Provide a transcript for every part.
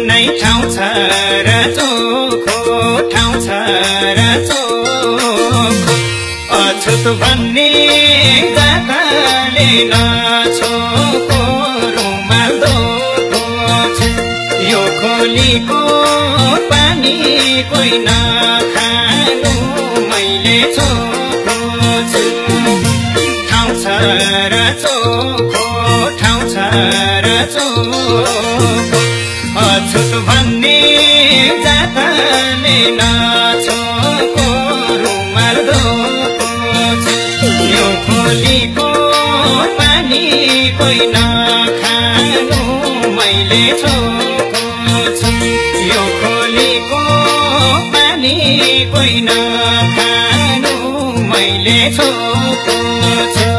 कुनै ठाउँ छ र चोखो ठाउँ छ र चोखो अछुत भन्ने जातले नछोको रुमाल धोको छ यो खोलीको पानी कोही नखानु मैले छोको छु ठाउँ छ र चोखो ठाउँ छ र चोखो अछुत भन्ने जातले नछोको रुमाल धोको छ यो खोलीको पानी कोही नखानु मैले छोको छु यो खोलीको पानी कोही नखानु मैले छोको छु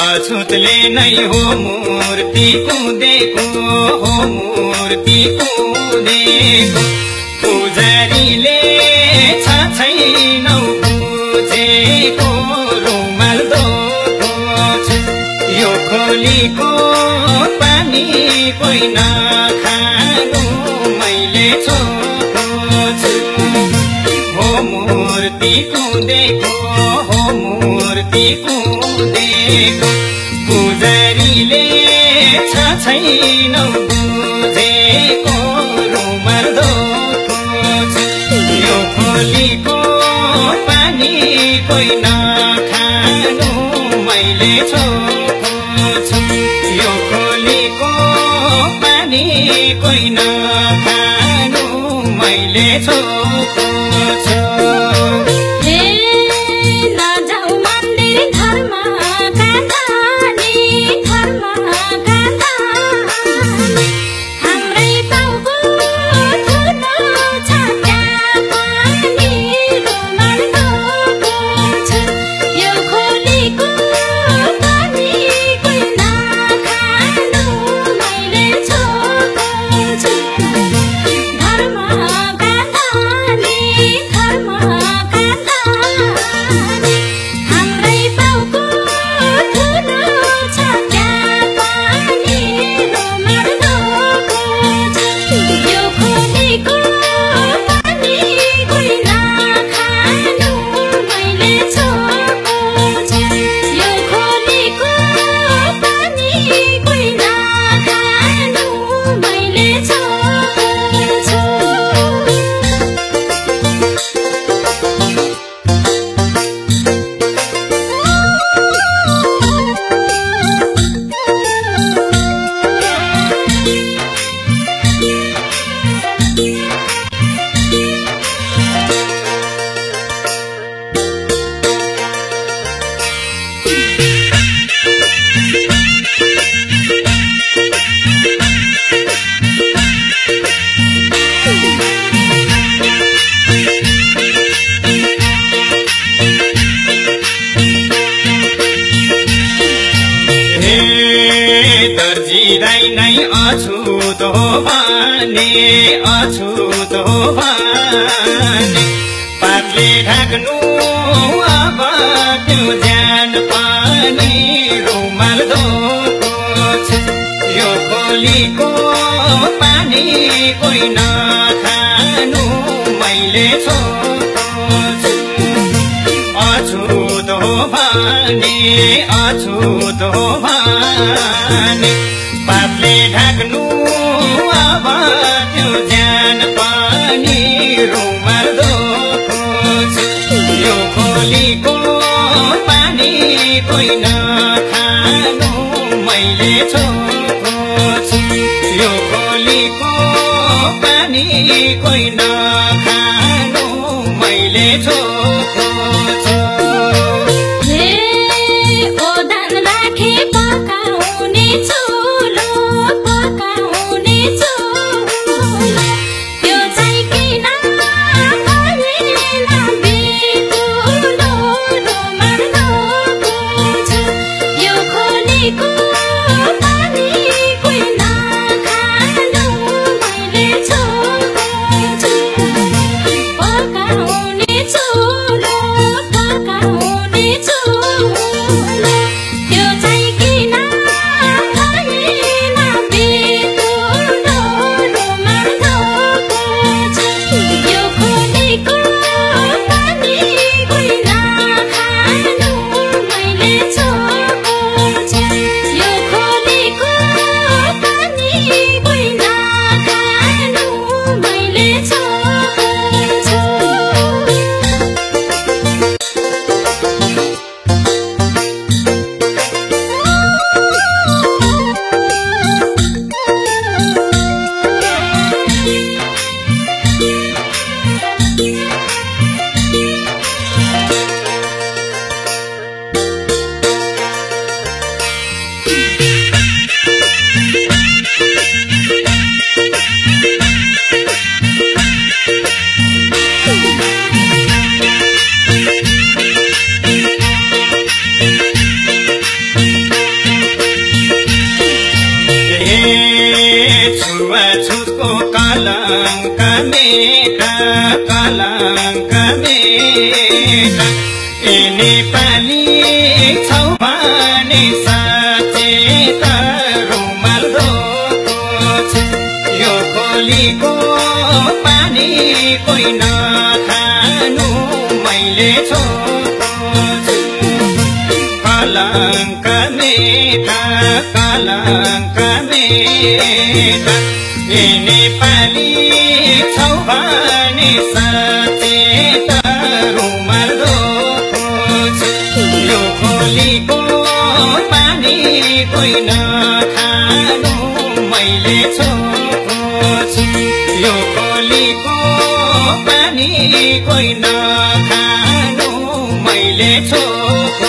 अछुतले नै हो मूर्ति कुदेको हो मूर्ति कुदेको पुजारीले छ छैनौ बुझेको रुमाल धोको छ यो खोलीको पानी कोही नखानु मैले छोको छु हो मूर्ति कुदेको हो मूर्ति कुदेको पुजारीले छ छैनौ बुझेको रुमाल धोको छ यो खोलीको पानी कोही नखानु मैले छोको छु यो खोलीको पानी कोही नखानु मैले छोको छु धर्म अछुतो भने अछुतो भने पापले ढाक्नु अब त्यो ज्यान पनि रुमाल धोको छ यो खोलीको पानी कोही नखानु मैले छोको छु अछुतो भने अछुतो भने पापले ढाक्नु अब त्यो ज्यान पनि रुमाल धोको छु यो खोलीको पानी कोही नखानु मैले छोको छु यो खोलीको पानी कोही नखानु मैले छोको छु छुवाछुतको कलङ्क मेटा कलङ्क मेटा ए नेपाली छौ भने सचेत रुमाल धोको छ यो खोलीको पानी कोही नखानु मैले छोको छु कलङ्क मेटा कलङ्क मेटा ए नेपाली छौ भने सचेत रुमाल धोको छु यो खोलीको पानी कोही नखानु मैले छोको छु यो खोलीको पानी कोही नखानु मैले छोको